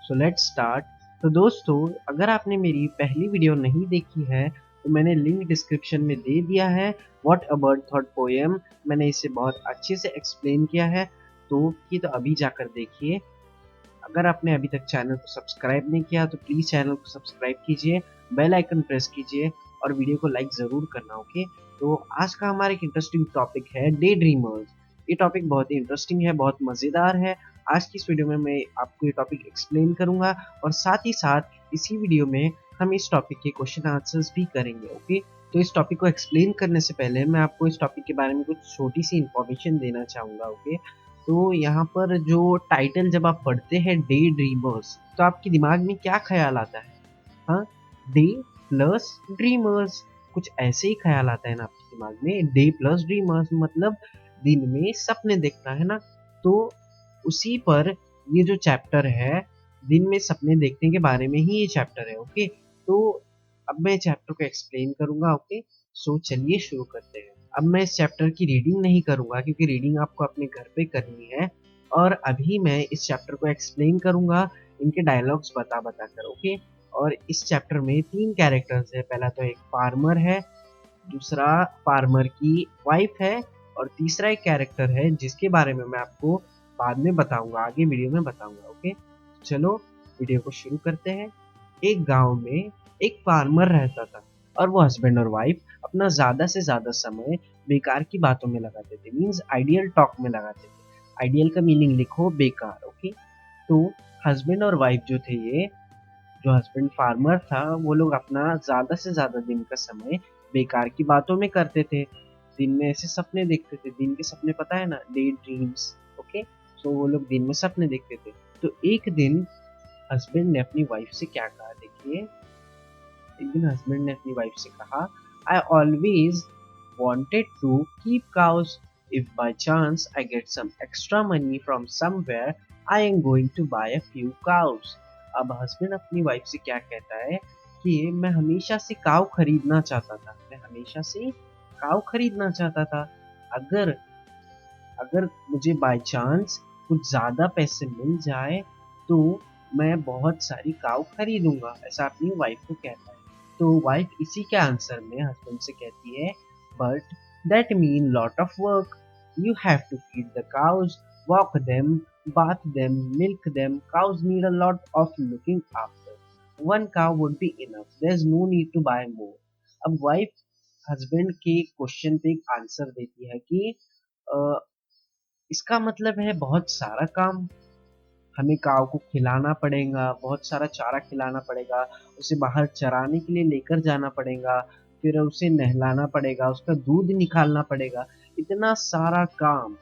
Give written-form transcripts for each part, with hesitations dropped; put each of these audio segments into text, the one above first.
So let's start. तो दोस्तों, अगर आपने मेरी पहली वीडियो नहीं देखी है तो मैंने लिंक डिस्क्रिप्शन में दे दिया है। What a bird thought poem, मैंने इसे बहुत अच्छे से एक्सप्लेन किया है, तो अभी जाकर देखिए। अगर आपने अभी तक चैनल को सब्सक्राइब नहीं किया तो प्लीज़ चैनल को सब्सक्राइब कीजिए, बेल आइकन प्रेस कीजिए और वीडियो को लाइक ज़रूर करना। ओके, तो आज का हमारा एक इंटरेस्टिंग टॉपिक है डे ड्रीमर्स। ये टॉपिक बहुत ही इंटरेस्टिंग है, बहुत मज़ेदार है। आज की इस वीडियो में मैं आपको ये टॉपिक एक्सप्लेन करूंगा और साथ ही साथ इसी वीडियो में हम इस टॉपिक के क्वेश्चन आंसर्स भी करेंगे। ओके, तो इस टॉपिक को एक्सप्लेन करने से पहले मैं आपको इस टॉपिक के बारे में कुछ छोटी सी इन्फॉर्मेशन देना चाहूँगा। ओके, तो यहाँ पर जो टाइटल जब आप पढ़ते हैं डे ड्रीमर्स, तो आपके दिमाग में क्या ख्याल आता है? हाँ, डे प्लस ड्रीमर्स, कुछ ऐसे ही ख्याल आता है ना आपके दिमाग में। डे प्लस ड्रीमर्स मतलब दिन में सपने देखना, है ना। तो उसी पर ये जो चैप्टर है, दिन में सपने देखने के बारे में ही ये चैप्टर है। ओके, तो अब मैं चैप्टर को एक्सप्लेन करूंगा। ओके, सो चलिए शुरू करते हैं। अब मैं इस चैप्टर की रीडिंग नहीं करूंगा क्योंकि रीडिंग आपको अपने घर पे करनी है, और अभी मैं इस चैप्टर को एक्सप्लेन करूंगा इनके डायलॉग्स बता बता कर। ओके, और इस चैप्टर में 3 कैरेक्टर्स है। पहला तो एक फार्मर है, दूसरा फार्मर की वाइफ है, और तीसरा एक कैरेक्टर है जिसके बारे में मैं आपको बाद में बताऊंगा, आगे वीडियो में बताऊंगा। ओके, चलो वीडियो को शुरू करते हैं। एक गांव में एक फार्मर रहता था और वो हस्बैंड और वाइफ अपना ज़्यादा से ज़्यादा समय बेकार की बातों में लगाते थे, मीन्स आइडियल टॉक में लगाते थे। आइडियल का मीनिंग लिखो बेकार। ओके, तो हस्बैंड और वाइफ जो थे, ये जो हस्बैंड फार्मर था, वो लोग अपना ज़्यादा से ज़्यादा दिन का समय बेकार की बातों में करते थे। दिन में ऐसे सपने देखते थे, दिन के सपने पता है ना, डे ड्रीम्स। ओके, सो वो लोग दिन में सपने देखते थे। तो एक दिन हस्बैंड ने अपनी वाइफ से क्या कहा, देखिए। एक दिन हस्बैंड ने अपनी वाइफ से कहा, I always wanted to keep cows. If by chance I get some extra money from somewhere, I am going to buy a few cows. अब हस्बैंड अपनी वाइफ से क्या कहता है कि मैं हमेशा से काव खरीदना चाहता था, मैं हमेशा से काव खरीदना चाहता था। अगर अगर मुझे बाय चांस कुछ ज़्यादा पैसे मिल जाए तो मैं बहुत सारी काऊ खरीदूंगा, ऐसा अपनी वाइफ को कहता है। तो वाइफ इसी के आंसर में हस्बैंड से कहती है, but that mean lot of work. You have to feed the cows, walk them, bath them, milk them. Cows need a lot of looking after. One cow would be enough, there is no need to buy more. अब wife husband के question पे एक answer देती है कि इसका मतलब है बहुत सारा काम, हमें काऊ को खिलाना पड़ेगा, बहुत सारा चारा खिलाना पड़ेगा, उसे बाहर चराने के लिए लेकर जाना पड़ेगा, फिर उसे नहलाना पड़ेगा, उसका दूध निकालना पड़ेगा। इतना सारा काम,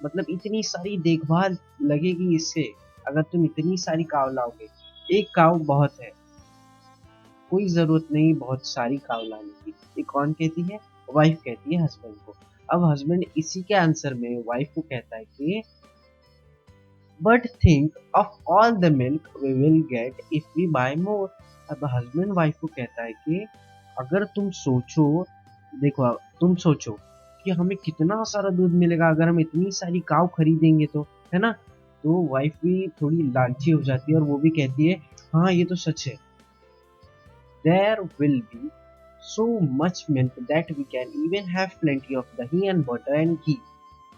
मतलब इतनी सारी देखभाल लगेगी इससे। अगर तुम इतनी सारी काव लाओगे, एक काव बहुत है, कोई ज़रूरत नहीं बहुत सारी काव लाने की। ये कौन कहती है? वाइफ कहती है हस्बैंड को। अब हस्बैंड इसी के आंसर में वाइफ को कहता है कि but think of all the milk we will get if we buy more. अब हस्बैंड वाइफ को कहता है कि अगर तुम सोचो, देखो तुम सोचो कि हमें कितना सारा दूध मिलेगा अगर हम इतनी सारी काव खरीदेंगे, तो है ना। तो वाइफ भी थोड़ी लालची हो जाती है और वो भी कहती है, हाँ ये तो सच है। There will be so much milk that we can even have plenty of dahi and butter and ghee.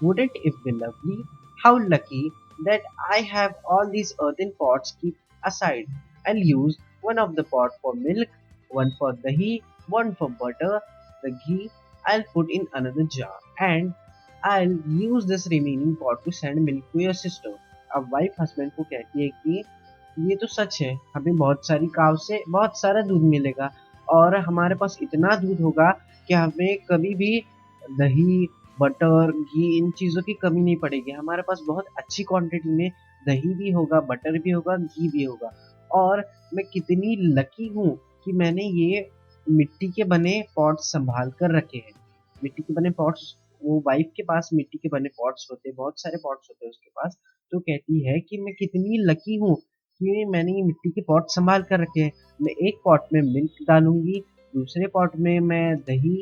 Wouldn't it be lovely? How lucky that I have all these earthen pots keep aside. I'll use one of the pot for milk, one for dahi, one for butter. The ghee I'll put in another jar, and I'll use this remaining pot to send milk to your sister. अब wife husband को कहती है कि ये तो सच है, हमें बहुत सारी काव से बहुत सारा दूध मिलेगा और हमारे पास इतना दूध होगा कि हमें कभी भी दही, बटर, घी इन चीज़ों की कमी नहीं पड़ेगी। हमारे पास बहुत अच्छी क्वांटिटी में दही भी होगा, बटर भी होगा, घी भी होगा। और मैं कितनी लकी हूँ कि मैंने ये मिट्टी के बने पॉट्स संभाल कर रखे हैं। मिट्टी के बने पॉट्स, वो वाइफ के पास मिट्टी के बने पॉट्स होते हैं, बहुत सारे पॉट्स होते हैं उसके पास। तो कहती है कि मैं कितनी लकी हूँ कि मैंने ये मिट्टी के पॉट संभाल कर रखे हैं। मैं एक पॉट में मिल्क डालूंगी, दूसरे पॉट में मैं दही,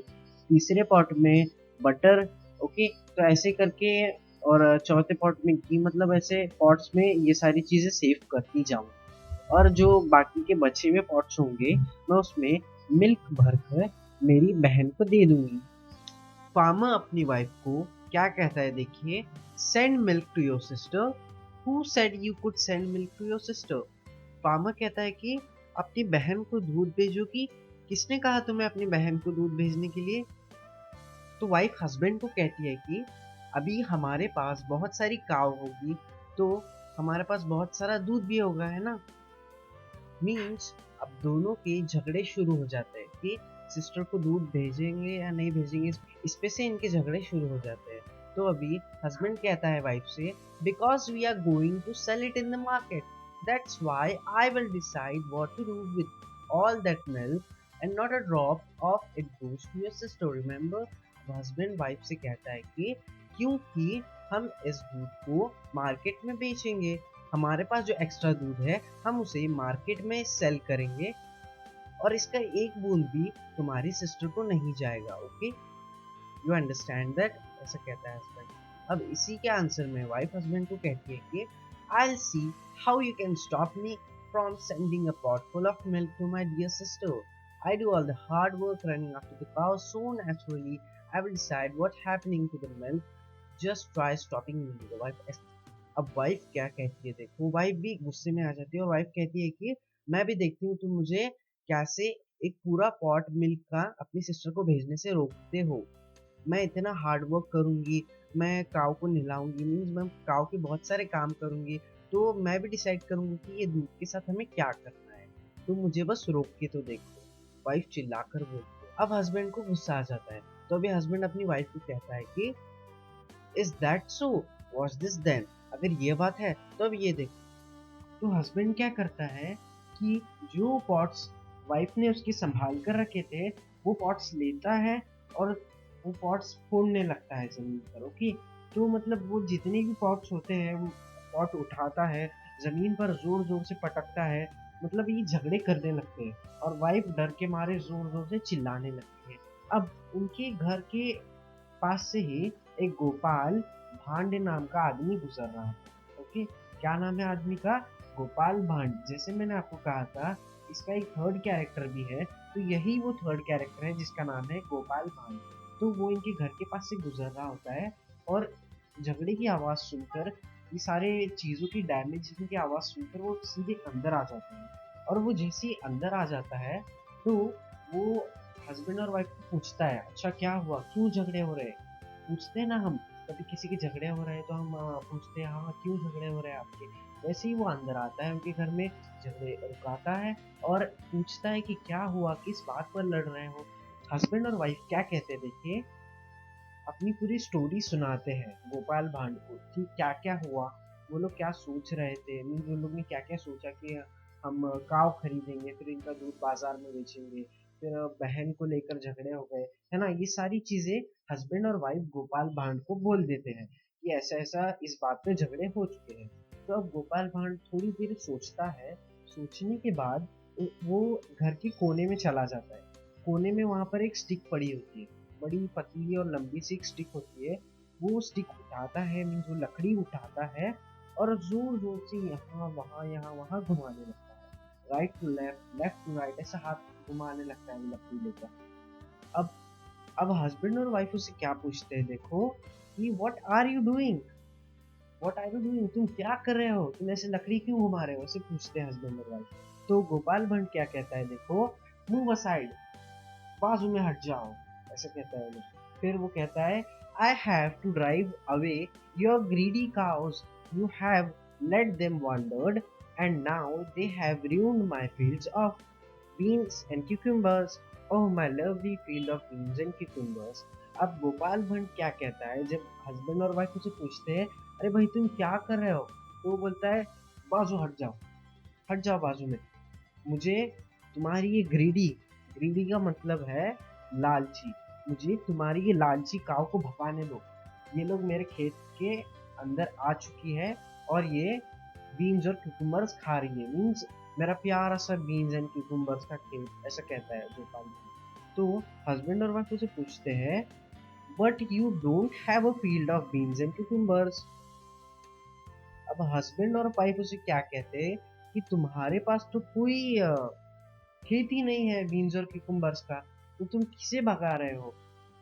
तीसरे पॉट में बटर। ओके, तो ऐसे करके, और चौथे पॉट में घी, मतलब ऐसे पॉट्स में ये सारी चीज़ें सेव करती जाऊँ। और जो बाकी के बचे हुए पॉट्स होंगे मैं उसमें मिल्क भरकर मेरी बहन को दे दूंगी। फार्मर अपनी वाइफ को क्या कहता है देखिए, send milk to your sister. Who said you could send milk to your sister? Farmer कहता है कि अपनी बहन को दूध भेजोगी। किसने कहा तुम्हें अपनी बहन को दूध भेजने के लिए? तो वाइफ हस्बैंड को कहती है कि अभी हमारे पास बहुत सारी काव होगी, तो हमारे पास बहुत सारा दूध भी होगा, है ना। मीन्स अब दोनों के झगड़े शुरू हो जाते हैं कि सिस्टर को दूध भेजेंगे या नहीं भेजेंगे, इस पे से इनके झगड़े शुरू हो जाते हैं। तो अभी हस्बैंड कहता है वाइफ से, because we are going to sell it in the market, that's why I will decide what to do with all that milk and not a drop of it goes to your sister, remember. Husband wife से कहता है कि क्योंकि हम इस दूध को market में बेचेंगे, हमारे पास जो एक्स्ट्रा दूध है हम उसे मार्केट में सेल करेंगे और इसका एक बूंद भी तुम्हारी सिस्टर को नहीं जाएगा। Okay, you understand that? ऐसा कहता है हस्बैंड। अब इसी के आंसर में वाइफ हस्बैंड को कहती है कि I will see how you can stop me from sending a pot full of milk to my dear sister. I do all the hard work running after the cow, so naturally I will decide what happening to the milk, just try stopping me. The wife, अब wife क्या कहती है देखो, wife भी गुस्से में आ जाती है और वाइफ कहती है कि मैं भी देखती हूँ तुम मुझे कैसे एक पूरा पॉट मिल्क का अपनी सिस्टर को भेजने से रोकते हो। मैं इतना हार्ड वर्क करूंगी, मैं काव को नहलाऊंगी, मीन्स मैं काव के बहुत सारे काम करूंगी, तो मैं भी डिसाइड करूंगी कि ये दूध के साथ हमें क्या करना है, तो मुझे बस रोक के तो देखो। वाइफ चिल्लाकर बोलती है। अब हस्बैंड को गुस्सा आ जाता है, तो अभी हस्बैंड अपनी वाइफ को कहता है कि is that so, watch this then, अगर ये बात है तो अब ये देखो। तो हस्बैंड क्या करता है कि जो पॉट्स वाइफ ने उसकी संभाल कर रखे थे वो पॉट्स लेता है और वो पॉट्स फोड़ने लगता है जमीन पर। ओके, तो मतलब वो जितने भी पॉट्स होते हैं वो पॉट उठाता है, जमीन पर जोर जोर से पटकता है, मतलब ये झगड़े करने लगते हैं और वाइफ डर के मारे जोर जोर से चिल्लाने लगती है। अब उनके घर के पास से ही एक गोपाल भांड नाम का आदमी गुजर रहा था। ओके, क्या नाम है आदमी का? गोपाल भांड। जैसे मैंने आपको कहा था इसका एक थर्ड कैरेक्टर भी है, तो यही वो थर्ड कैरेक्टर है जिसका नाम है गोपाल भांड। तो वो इनके घर के पास से गुजर रहा होता है और झगड़े की आवाज़ सुनकर, ये सारे चीज़ों की डैमेजिंग की आवाज़ सुनकर वो सीधे अंदर आ जाते हैं। और वो जैसे ही अंदर आ जाता है तो वो हस्बैंड और वाइफ को पूछता है, अच्छा क्या हुआ, क्यों झगड़े हो रहे हैं? पूछते हैं ना हम, कभी किसी के झगड़े हो रहे हैं तो हम पूछते हैं हाँ क्यों झगड़े हो रहे हैं आपके। वैसे ही वो अंदर आता है उनके घर में, झगड़े रुकाता है और पूछता है कि क्या हुआ, किस बात पर लड़ रहे हो। हस्बैंड और वाइफ क्या कहते हैं देखिए, अपनी पूरी स्टोरी सुनाते हैं गोपाल भांड को कि क्या क्या हुआ, वो लोग क्या सोच रहे थे, मीन्स उन लोग ने क्या क्या सोचा कि हम काव खरीदेंगे, फिर इनका दूध बाजार में बेचेंगे, फिर बहन को लेकर झगड़े हो गए, है ना। ये सारी चीजें हस्बैंड और वाइफ गोपाल भांड को बोल देते हैं कि ऐसा ऐसा इस बात पे झगड़े हो चुके हैं। तो अब गोपाल भांड थोड़ी देर सोचता है, सोचने के बाद वो घर के कोने में चला जाता है। कोने में वहां पर एक स्टिक पड़ी होती है, बड़ी पतली और लंबी सी एक स्टिक होती है। वो स्टिक उठाता है, मीन्स वो लकड़ी उठाता है और जोर जोर से यहाँ वहाँ घुमाने लगता है, right to left, left to right, ऐसा हाथ घुमाने लगता है वो लकड़ी लेकर। अब अब हस्बैंड और वाइफ उसे क्या पूछते हैं देखो कि what are you doing, what are you doing, तुम क्या कर रहे हो, तुम ऐसे लकड़ी क्यों घुमा रहे हो, ऐसे पूछते हैं हस्बैंड और वाइफ। तो गोपाल भट्ट क्या कहता है देखो, मूव असाइड, बाजू में हट जाओ, ऐसा कहता है वो। फिर वो कहता है, I have to drive away your greedy cows, you have let them wandered and now they have ruined my fields of beans and cucumbers, oh my lovely field of beans and cucumbers। अब गोपाल भट्ट क्या कहता है जब husband और wife उसे पूछते हैं, अरे भाई तुम क्या कर रहे हो, तो वो बोलता है, बाजू हट जाओ, हट जाओ बाजू में, मुझे तुम्हारी ये ग्रीडी, ग्रीडी का मतलब है लालची, मुझे तुम्हारी ये लालची काव को भगाने दो। ये लोग मेरे खेत के अंदर आ चुकी है और ये बीन्स और क्यूकुम्बर्स खा रही है, मीन्स मेरा प्यारा सा बीन्स एंड क्यूकुम्बर्स का खेत, ऐसा कहता है गोपाल जी। तो हस्बैंड और वाइफ उसे पूछते हैं, but you don't have a field of beans and cucumbers. अब हस्बैंड और वाइफ उसे क्या कहते हैं कि तुम्हारे पास तो कोई खेती नहीं है बीन्स और क्यूकम्बर्स का, तो तुम किसे भगा रहे हो?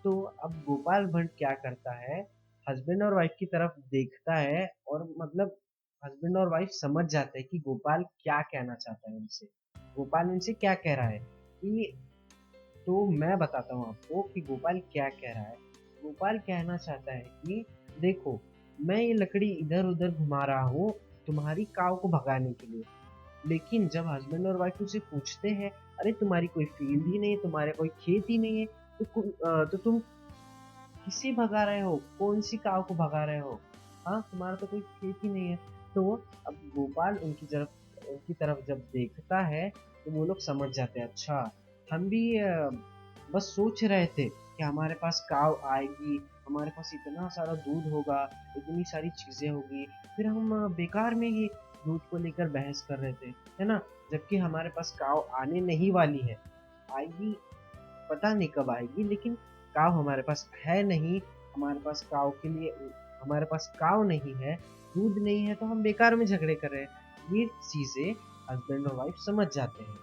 तो अब गोपाल भट्ट क्या करता है, हस्बैंड और वाइफ की तरफ देखता है और मतलब हस्बैंड और वाइफ समझ जाते हैं कि गोपाल क्या कहना चाहता है उनसे। गोपाल उनसे क्या कह रहा है कि, तो मैं बताता हूँ आपको कि गोपाल क्या कह रहा है। गोपाल कहना चाहता है कि देखो, मैं ये लकड़ी इधर उधर घुमा रहा हूँ तुम्हारी काव को भगाने के लिए, लेकिन जब हस्बैंड और वाइफ उसे पूछते हैं, अरे तुम्हारी कोई फील्ड ही नहीं है, तुम्हारे कोई खेत ही नहीं है, तो तुम किसे भगा रहे हो, कौन सी काव को भगा रहे हो? हाँ, तुम्हारा तो कोई खेत ही नहीं है। तो अब गोपाल उनकी तरफ जब देखता है तो वो लोग समझ जाते हैं, अच्छा हम भी बस सोच रहे थे कि हमारे पास काव आएगी, हमारे पास इतना सारा दूध होगा, इतनी सारी चीजें होगी, फिर हम बेकार में ये दूध को लेकर बहस कर रहे थे, है ना? जबकि हमारे पास काव आने नहीं वाली है, आएगी पता नहीं कब आएगी, लेकिन काव हमारे पास है नहीं। हमारे पास काव के लिए हमारे पास काव नहीं है, दूध नहीं है, तो हम बेकार में झगड़े कर रहे हैं। ये चीजें हस्बैंड और वाइफ समझ जाते हैं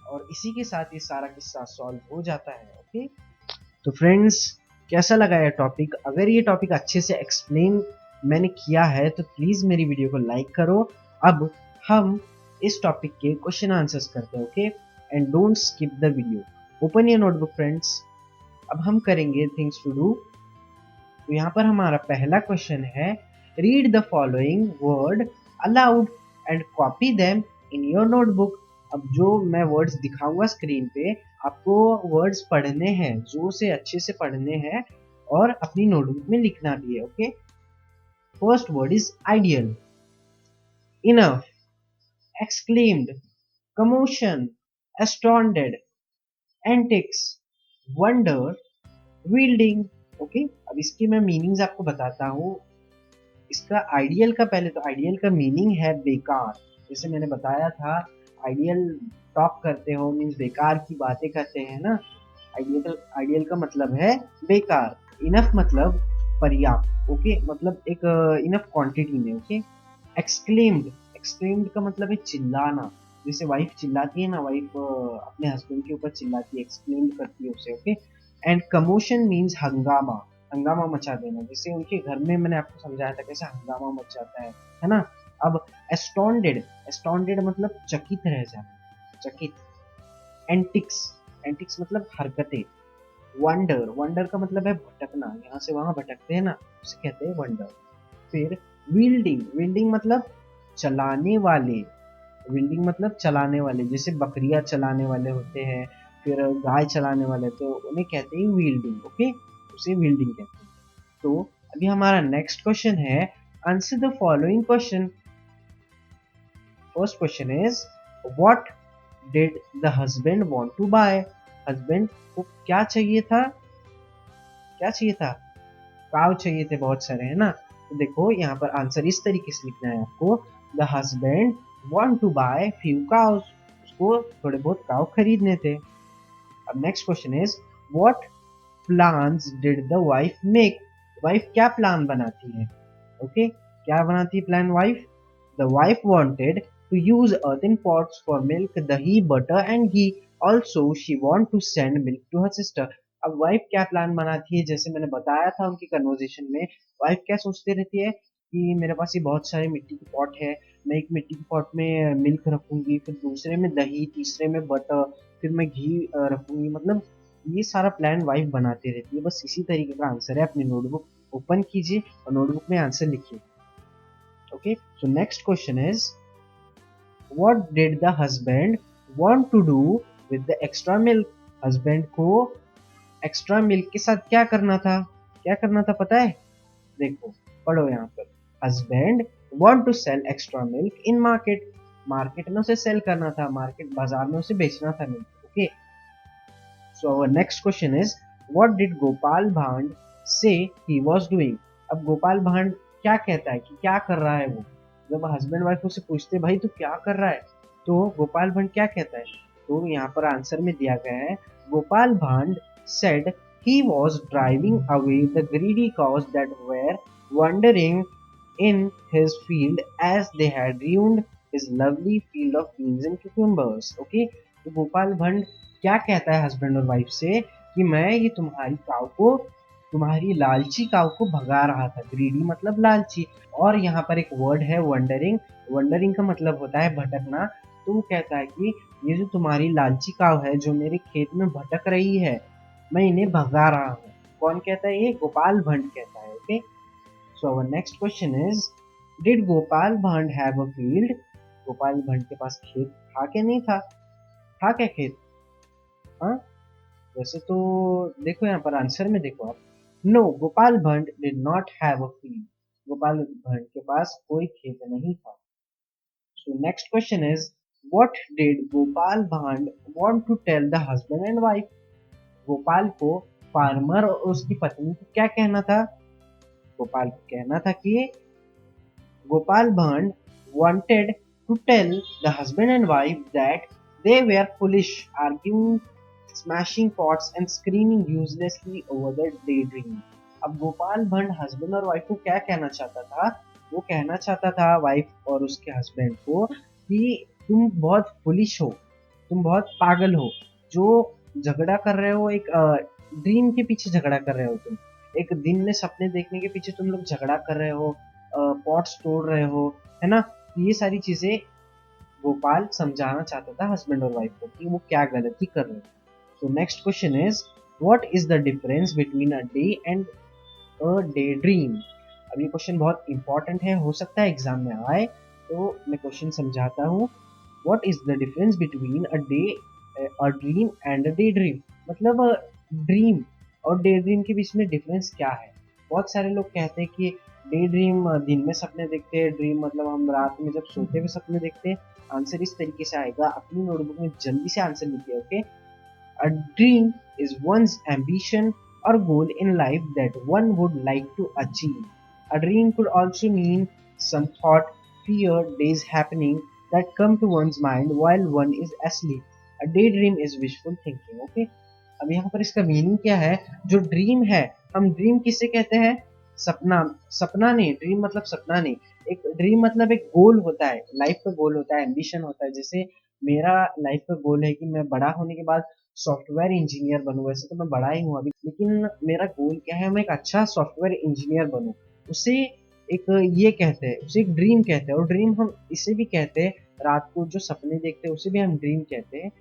और इसी के साथ ये सारा किस्सा सॉल्व हो जाता है। ओके, तो फ्रेंड्स, कैसा लगा ये टॉपिक? अगर ये टॉपिक अच्छे से एक्सप्लेन मैंने किया है तो प्लीज मेरी वीडियो को लाइक करो। अब हम इस टॉपिक के क्वेश्चन आंसर्स करते हैं। Okay, and don't skip the video. Open your notebook friends. अब हम करेंगे थिंग्स टू डू। तो यहाँ पर हमारा पहला क्वेश्चन है, read the following word allowed and copy them in your notebook. अब जो मैं वर्ड्स दिखाऊंगा स्क्रीन पे, आपको वर्ड्स पढ़ने हैं, जोर से अच्छे से पढ़ने हैं और अपनी नोटबुक में लिखना भी है। Okay, first word is ideal, enough, exclaimed, commotion, astounded, antics, wonder, wielding। Okay, अब इसकी मैं मीनिंग्स आपको बताता हूँ। इसका आइडियल का, पहले तो आइडियल का मीनिंग है बेकार। जैसे मैंने बताया था, आइडियल टॉक करते हो मीन्स बेकार की बातें करते हैं ना। आइडियल का मतलब है बेकार। इनफ मतलब पर्याप्त। ओके, मतलब एक इनफ क्वांटिटी में। ओके, एक्सक्लेम्ड का मतलब है चिल्लाना। जैसे वाइफ चिल्लाती है ना, वाइफ अपने हस्बैंड के ऊपर चिल्लाती है, एक्सक्लेम्ड करती है उसे। ओके, एंड कमोशन मीन्स हंगामा, हंगामा मचा देना। जैसे उनके घर में मैंने आपको समझाया था कैसे हंगामा मच जाता है ना। अब एस्टॉन्डेड मतलब चकित रह जाना, चकित। एंटिक्स, एंटिक्स मतलब हरकतें। वंडर का मतलब है भटकना, यहाँ से वहां भटकते हैं ना, उसे कहते हैं वंडर। फिर विल्डिंग मतलब चलाने वाले। विल्डिंग मतलब चलाने वाले, जैसे बकरियां चलाने वाले होते हैं, फिर गाय चलाने वाले, तो उन्हें कहते हैं विल्डिंग। ओके, उसे विल्डिंग कहते हैं। तो अभी हमारा नेक्स्ट क्वेश्चन है, answer the following question. First question is, what did the husband want to buy? Husband को क्या चाहिए था? क्या चाहिए था? काव चाहिए थे बहुत सारे, है ना। तो देखो यहाँ पर आंसर इस तरीके से लिखना है आपको, the husband want to buy few cows. उसको थोड़े बहुत काव खरीदने थे। अब next question is, what plans did the wife make? Wife क्या प्लान बनाती है? ओके, क्या बनाती है plan wife? The wife wanted to use earthen pots for milk, dahi, butter and ghee. Also she want to send milk to her sister. अब wife क्या plan बनाती है? जैसे मैंने बताया था उनकी कन्वर्सेशन में, वाइफ क्या सोचती रहती है कि मेरे पास ये बहुत सारे मिट्टी के पॉट है, मैं एक मिट्टी के पॉट में मिल्क रखूंगी, फिर दूसरे में दही, तीसरे में बटर, फिर मैं घी रखूंगी। मतलब ये सारा प्लान वाइफ बनाती रहती है। बस इसी तरीके का आंसर है। अपनी नोटबुक ओपन कीजिए और नोटबुक में आंसर लिखिए। Okay, so next question is, what did the husband want to do with the extra milk? Husband को एक्स्ट्रा मिल्क के साथ क्या करना था? क्या करना था पता है? देखो, पढ़ो यहाँ पर, husband want to sell extra milk in market. Market में उसे सेल करना था, मार्केट बाजार में उसे बेचना था milk. Okay, so our next question is, what did Gopal भांड से ही वाज डूइंग? अब गोपाल भांड क्या कहता है कि क्या कर रहा है वो? जब हस्बैंड वाइफ उसे पूछते भाई तू क्या कर रहा है, तो गोपाल भांड क्या कहता है? तो यहाँ पर आंसर में दिया गया है, गोपाल भांड said he was driving away the greedy cows that were wandering in his field as they had ruined his lovely field of beans and cucumbers. Okay, तो गोपाल भट्ट क्या कहता है हस्बैंड और वाइफ से कि मैं ये तुम्हारी लालची काव को भगा रहा था। ग्रीडी मतलब लालची। और यहाँ पर एक वर्ड है वंडरिंग। वंडरिंग का मतलब होता है भटकना। तो वो कहता है कि ये जो तुम्हारी लालची काव है जो मेरे खेत में भटक रही है, मैं इन्हें भगा रहा हूँ। कौन कहता है? ये गोपाल भट्ट कहता है। Okay, so our next question is, did Gopal Bhatt have a field? Gopal Bhatt के पास खेत था क्या? नहीं था। था क्या खेत? हाँ, वैसे तो देखो यहाँ पर आंसर में देखो आप। No, Gopal Bhatt did not have a field. Gopal Bhatt के पास कोई खेत नहीं था। So next question is, what did Gopal Bhatt want to tell the husband and wife? Gopal को फार्मर और उसकी पत्नी को क्या कहना था? गोपाल को कहना था कि Gopal Bhatt wanted to tell the husband and wife that they were foolish, arguing, smashing pots and screaming uselessly over the daydream. अब गोपाल भट्ट हस्बैंड और वाइफ को क्या कहना चाहता था? वो कहना चाहता था वाइफ और उसके हस्बैंड को कि तुम बहुत फुलिश हो, तुम बहुत पागल हो, जो झगड़ा कर रहे हो एक ड्रीम के पीछे झगड़ा कर रहे हो। तुम एक दिन में सपने देखने के पीछे तुम लोग झगड़ा कर रहे हो, पॉट्स तोड़ रहे हो, है ना। ये सारी चीजें गोपाल समझाना चाहता था हस्बैंड और वाइफ को कि वो क्या गलती कर रहे हैं। सो next question is, what is the difference between a day and a day dream? अब ये क्वेश्चन बहुत इंपॉर्टेंट है, हो सकता है एग्जाम में आए, तो मैं क्वेश्चन समझाता हूँ। What is the difference between a dream and a day dream? मतलब ड्रीम और डे ड्रीम के बीच में डिफरेंस क्या है? बहुत सारे लोग कहते हैं कि डे ड्रीम दिन में सपने देखते हैं, ड्रीम मतलब हम रात में जब सोते हुए सपने देखते हैं। आंसर इस तरीके से आएगा, अपनी नोटबुक में जल्दी से आंसर लिखिए। Okay, a dream is one's ambition or goal in life that one would like to achieve. A dream could also mean some thought, fear, days happening that come to one's mind while one is asleep. A daydream is wishful thinking. Okay? अब यहाँ पर इसका meaning क्या है? जो dream है, हम dream किसे कहते हैं? सपना। सपना नहीं, ड्रीम मतलब सपना नहीं। एक ड्रीम मतलब एक गोल होता है, लाइफ का गोल होता है, एम्बिशन होता है। जैसे मेरा लाइफ का गोल है कि मैं बड़ा होने के बाद सॉफ्टवेयर इंजीनियर बनूं। वैसे तो मैं बड़ा ही हूँ अभी, लेकिन मेरा गोल क्या है? मैं एक अच्छा सॉफ्टवेयर इंजीनियर बनूं। उसे एक ये कहते हैं, उसे एक ड्रीम कहते हैं। और ड्रीम हम इसे भी कहते हैं, रात को जो सपने देखते हैं उसे भी हम ड्रीम कहते हैं।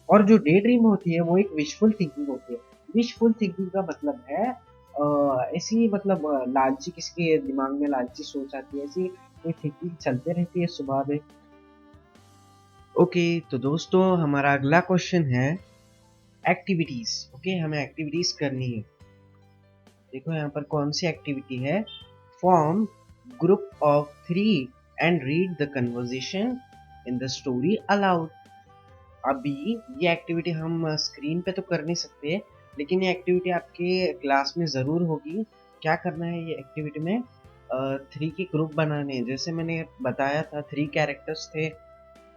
और जो डे ड्रीम होती है वो एक विशफुल थिंकिंग होती है। विशफुल थिंकिंग का मतलब है ऐसी मतलब लालची, किसके दिमाग में लालची सोच आती है, ऐसी कोई थिंकिंग चलते रहती है सुबह में। ओके, तो दोस्तों हमारा अगला क्वेश्चन है एक्टिविटीज। ओके, हमें एक्टिविटीज करनी है। देखो यहाँ पर कौन सी एक्टिविटी है। Form group of 3 and read the conversation in the story allowed. अभी ये एक्टिविटी हम स्क्रीन पे तो कर नहीं सकते, लेकिन ये एक्टिविटी आपके क्लास में ज़रूर होगी। क्या करना है ये एक्टिविटी में? 3 के ग्रुप बनाने हैं। जैसे मैंने बताया था 3 कैरेक्टर्स थे।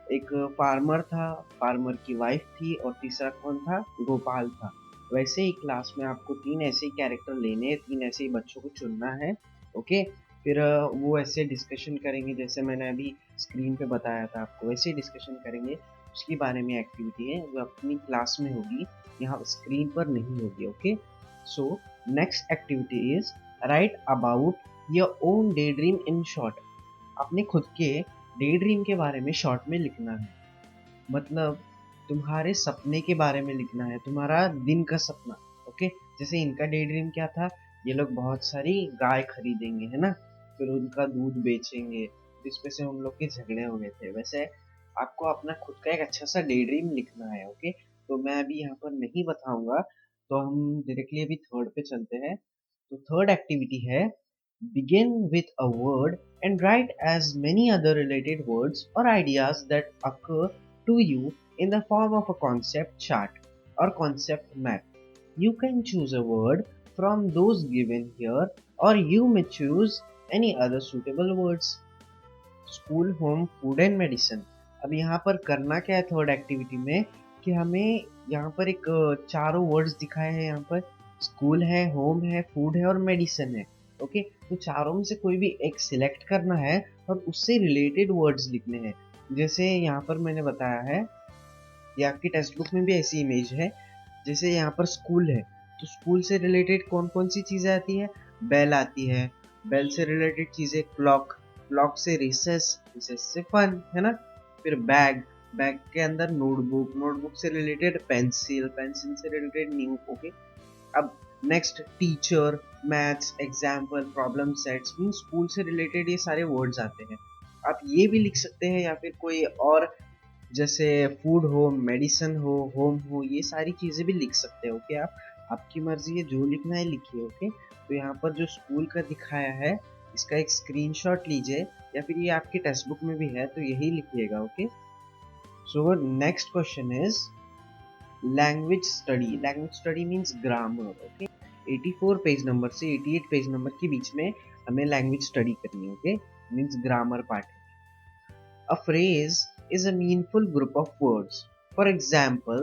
एक फार्मर था, फार्मर की वाइफ थी और तीसरा कौन था? गोपाल था। वैसे ही क्लास में आपको 3 ऐसे ही कैरेक्टर लेने हैं, 3 ऐसे ही बच्चों को चुनना है। ओके, फिर वो ऐसे डिस्कशन करेंगे जैसे मैंने अभी स्क्रीन पे बताया था आपको, वैसे ही डिस्कशन करेंगे। उसके बारे में एक्टिविटी है जो अपनी क्लास में होगी, यहाँ स्क्रीन पर नहीं होगी। Okay, so next activity is right about your own day dream in short. अपने खुद के डे ड्रीम के बारे में शॉर्ट में लिखना है। मतलब तुम्हारे सपने के बारे में लिखना है, तुम्हारा दिन का सपना। ओके, जैसे इनका डे ड्रीम क्या था? ये लोग बहुत सारी गाय खरीदेंगे, है ना, फिर उनका दूध बेचेंगे, जिस पे से उन लोग के झगड़े हो गए थे। वैसे आपको अपना खुद का एक अच्छा सा डे ड्रीम लिखना है। ओके, तो मैं अभी यहाँ पर नहीं बताऊंगा, तो हम डायरेक्टली अभी थर्ड पे चलते हैं। तो थर्ड एक्टिविटी है begin with a word and write as many other related words or ideas that occur to you in the form of a concept chart or concept map. You can choose a word from those given here, or you may choose any other suitable words. School, home, food and medicine. अब यहाँ पर करना क्या है third activity में, कि हमें यहाँ पर एक चारों वर्ड्स दिखाए हैं। यहाँ पर स्कूल है, होम है, फूड है और मेडिसिन है। ओके, तो चारों में से कोई भी एक सिलेक्ट करना है और उससे रिलेटेड वर्ड्स लिखने हैं। जैसे यहाँ पर मैंने बताया है, ये आपकी टेक्स्ट बुक में भी ऐसी इमेज है। जैसे यहाँ पर स्कूल है, तो स्कूल से रिलेटेड कौन कौन सी चीज़ें आती है? बेल आती है, बेल से रिलेटेड चीज़ें क्लॉक, क्लॉक से रिसेस, रिसेस से फन, है ना। फिर बैग, बैग के अंदर नोटबुक, नोटबुक से रिलेटेड पेंसिल, पेंसिल से रिलेटेड न्यू। ओके, अब next teacher, maths, example, problem sets, mean school से रिलेटेड ये सारे वर्ड्स आते हैं। आप ये भी लिख सकते हैं, या फिर कोई और, जैसे फूड हो, मेडिसिन हो, होम हो, ये सारी चीज़ें भी लिख सकते हो। ओके, आप आपकी मर्जी है, जो लिखना है लिखिए। ओके, तो यहाँ पर जो स्कूल का दिखाया है, इसका एक स्क्रीनशॉट लीजिए, या फिर ये आपकी टेक्स्ट बुक में भी है तो यही लिखिएगा। Okay, so next question is language study. Language study means grammar. Okay, 84 page number से 88 पेज नंबर के बीच में हमें लैंग्वेज स्टडी करनी है। Okay, means grammar part. A phrase is a meaningful group of words. For example,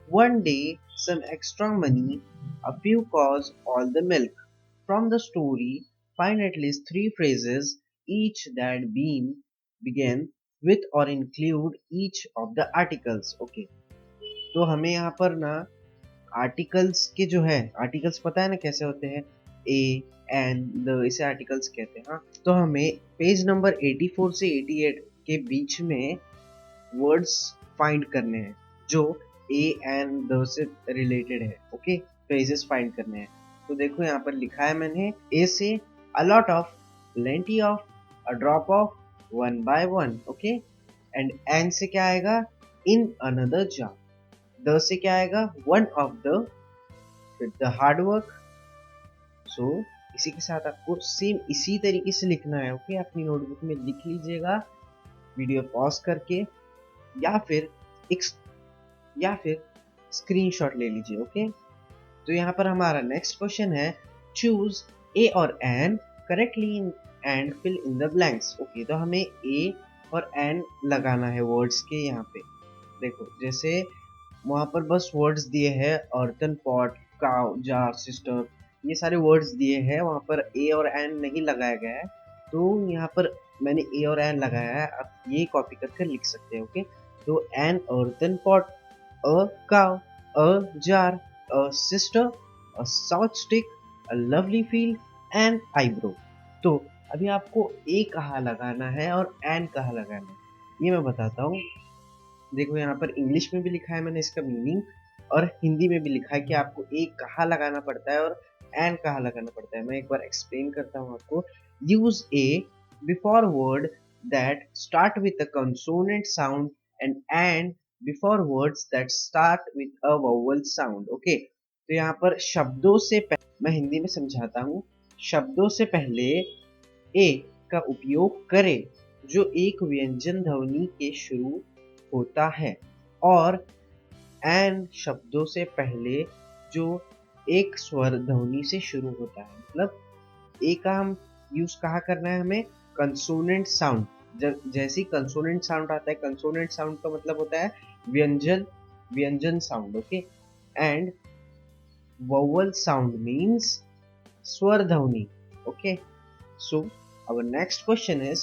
one day some extra money, a few cows, all the milk. From the story, find at least three phrases, each that begin with or include each of the articles. Okay, तो हमें यहाँ पर ना articles के जो है, articles पता है ना कैसे होते हैं, ए एन द, इसे आर्टिकल्स कहते हैं। हाँ, तो हमें पेज नंबर 84 से 88 के बीच में वर्ड्स फाइंड करने हैं जो ए एन द से रिलेटेड है। ओके, फ्रेजेस फाइंड करने हैं। तो देखो यहाँ पर लिखा है मैंने, ए से a lot of, plenty of, a drop of, one by one. Okay, and an से क्या आएगा? In another jar. द से क्या आएगा? वन ऑफ द, फिर द हार्ड वर्क। सो इसी के साथ आपको सेम इसी तरीके से लिखना है। ओके, अपनी नोटबुक में लिख लीजिएगा वीडियो पॉज करके, या फिर एक, या फिर स्क्रीनशॉट ले लीजिए। ओके, तो यहाँ पर हमारा नेक्स्ट क्वेश्चन है, चूज ए और an correctly and fill in the blanks. Okay, तो हमें ए और एन लगाना है वर्ड्स के यहाँ पे। देखो, जैसे वहाँ पर बस वर्ड्स दिए हैं, अर्तन पॉट, काउ, जार, सिस्टर, ये सारे वर्ड्स दिए हैं, वहाँ पर ए और एन नहीं लगाया गया है। तो यहाँ पर मैंने ए और एन लगाया है, आप ये कॉपी करके लिख सकते हैं। ओके, तो an earthen pot, a cow, a jar, a sister, a south stick, a lovely field and eyebrow. तो अभी आपको ए कहाँ लगाना है और एन कहाँ लगाना है, ये मैं बताता हूँ। देखो, यहाँ पर इंग्लिश में भी लिखा है मैंने इसका मीनिंग, और हिंदी में भी लिखा है कि आपको ए कहाँ लगाना पड़ता है और एन कहाँ लगाना पड़ता है। मैं एक बार एक्सप्लेन करता हूँ आपको। Use A before word that start with a consonant sound and before words that start with a vowel sound. Okay, तो यहाँ पर शब्दों से मैं हिंदी में समझाता हूँ। शब्दों से पहले ए का उपयोग करें जो एक व्यंजन ध्वनि के शुरू होता है, और एन शब्दों से पहले जो एक स्वर ध्वनि से शुरू होता है। मतलब ए का हम यूज कहाँ करना है? हमें कंसोनेंट साउंड, जैसे ही कंसोनेंट साउंड आता है, कंसोनेंट साउंड का मतलब होता है व्यंजन, व्यंजन sound. Okay, and vowel sound means स्वर ध्वनि। Okay, so our next question is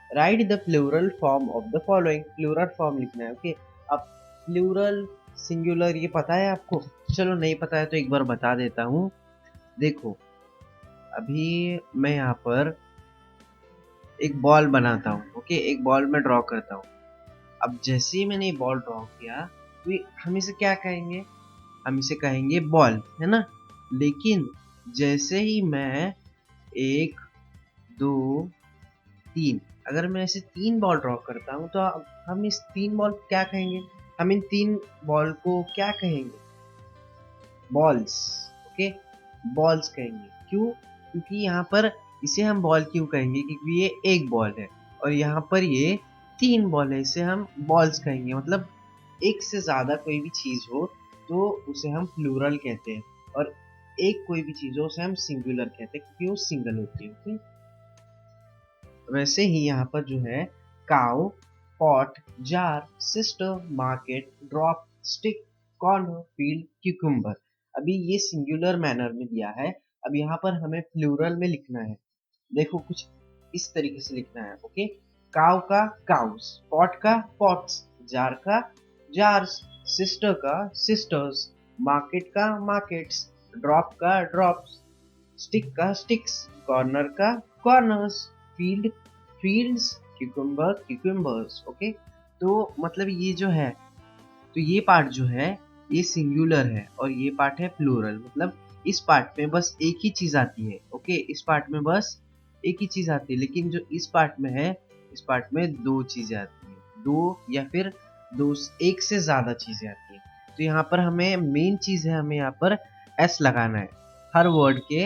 write the plural form of the following. Plural form लिखना है। ओके, अब प्लूरल, सिंगुलर, ये पता है आपको? चलो, नहीं पता है तो एक बार बता देता हूँ। देखो, अभी मैं यहाँ पर एक बॉल बनाता हूँ। ओके, एक बॉल में ड्रॉ करता हूँ। अब जैसे ही मैंने ये बॉल ड्रॉ किया, तो हम इसे क्या कहेंगे? हम इसे कहेंगे बॉल, है ना। लेकिन जैसे ही मैं एक, दो, तीन, अगर मैं ऐसे तीन बॉल ड्रॉ करता हूँ, तो हम इस तीन बॉल को क्या कहेंगे? हम इन तीन बॉल को क्या कहेंगे? बॉल्स। ओके, बॉल्स कहेंगे। क्यों? क्योंकि यहाँ पर इसे हम बॉल क्यों कहेंगे? क्योंकि ये एक बॉल है, और यहाँ पर ये तीन बॉल है, इसे हम बॉल्स कहेंगे। मतलब एक से ज्यादा कोई भी चीज हो तो उसे हम प्लूरल कहते हैं, और एक कोई भी चीज हो उसे हम सिंगुलर कहते हैं, क्योंकि वो सिंगल होती है। ओके, वैसे ही यहाँ पर जो है, cow, pot, jar, sister, market, drop, stick, corner, field, cucumber. अभी ये सिंगुलर मैनर में दिया है। अब यहाँ पर हमें प्लूरल में लिखना है। देखो, कुछ इस तरीके से लिखना है। ओके, काव का काउस, पॉट का पॉट्स, जार का जार्स, सिस्टर का सिस्टर्स, मार्केट का मार्केट्स, ड्रॉप का ड्रॉप्स, स्टिक का स्टिक्स, कॉर्नर का corners, field fields, cucumber cucumbers. Okay, तो मतलब ये जो है, तो ये पार्ट जो है ये सिंगुलर है और ये पार्ट है प्लूरल। मतलब इस पार्ट में बस एक ही चीज आती है। ओके, इस पार्ट में बस एक ही चीज आती है, लेकिन जो इस पार्ट में है, इस पार्ट में दो चीजें आती है, दो या फिर दो, एक से ज्यादा चीजें आती है। तो यहाँ पर हमें मेन चीज है, हमें यहाँ पर एस लगाना है। हर वर्ड के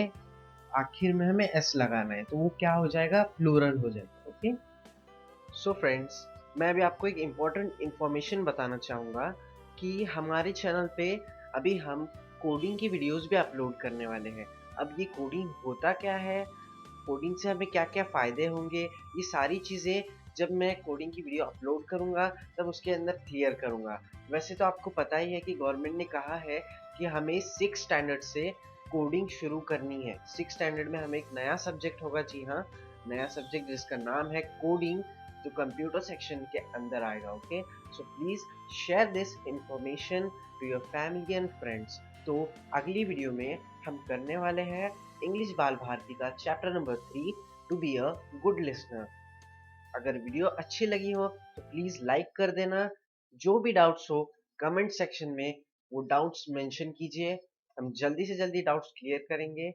आखिर में हमें एस लगाना है, तो वो क्या हो जाएगा, प्लूरल हो जाएगा। ओके, सो फ्रेंड्स, मैं अभी आपको एक इम्पोर्टेंट इन्फॉर्मेशन बताना चाहूँगा कि हमारे चैनल पे अभी हम कोडिंग की वीडियोस भी अपलोड करने वाले हैं। अब ये कोडिंग होता क्या है, कोडिंग से हमें क्या क्या फ़ायदे होंगे, ये सारी चीज़ें जब मैं कोडिंग की वीडियो अपलोड करूँगा तब उसके अंदर क्लियर करूँगा। वैसे तो आपको पता ही है कि गवर्नमेंट ने कहा है कि हमें 6 स्टैंडर्ड से कोडिंग शुरू करनी है। 6 स्टैंडर्ड में हमें एक नया सब्जेक्ट होगा, जी हाँ, नया सब्जेक्ट जिसका नाम है कोडिंग, जो कंप्यूटर सेक्शन के अंदर आएगा। Okay, so please share this information to your family and friends. तो अगली वीडियो में हम करने वाले हैं इंग्लिश बाल भारती का chapter number 3, to be a good listener. अगर वीडियो अच्छी लगी हो तो प्लीज लाइक कर देना। जो भी डाउट्स हो कमेंट सेक्शन में वो डाउट्स मेंशन कीजिए, हम जल्दी से जल्दी डाउट्स क्लियर करेंगे।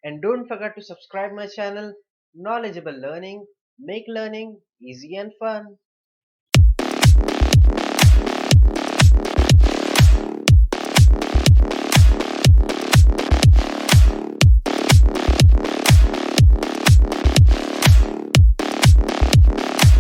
And don't forget to subscribe my channel. Knowledgeable learning, make learning easy and fun.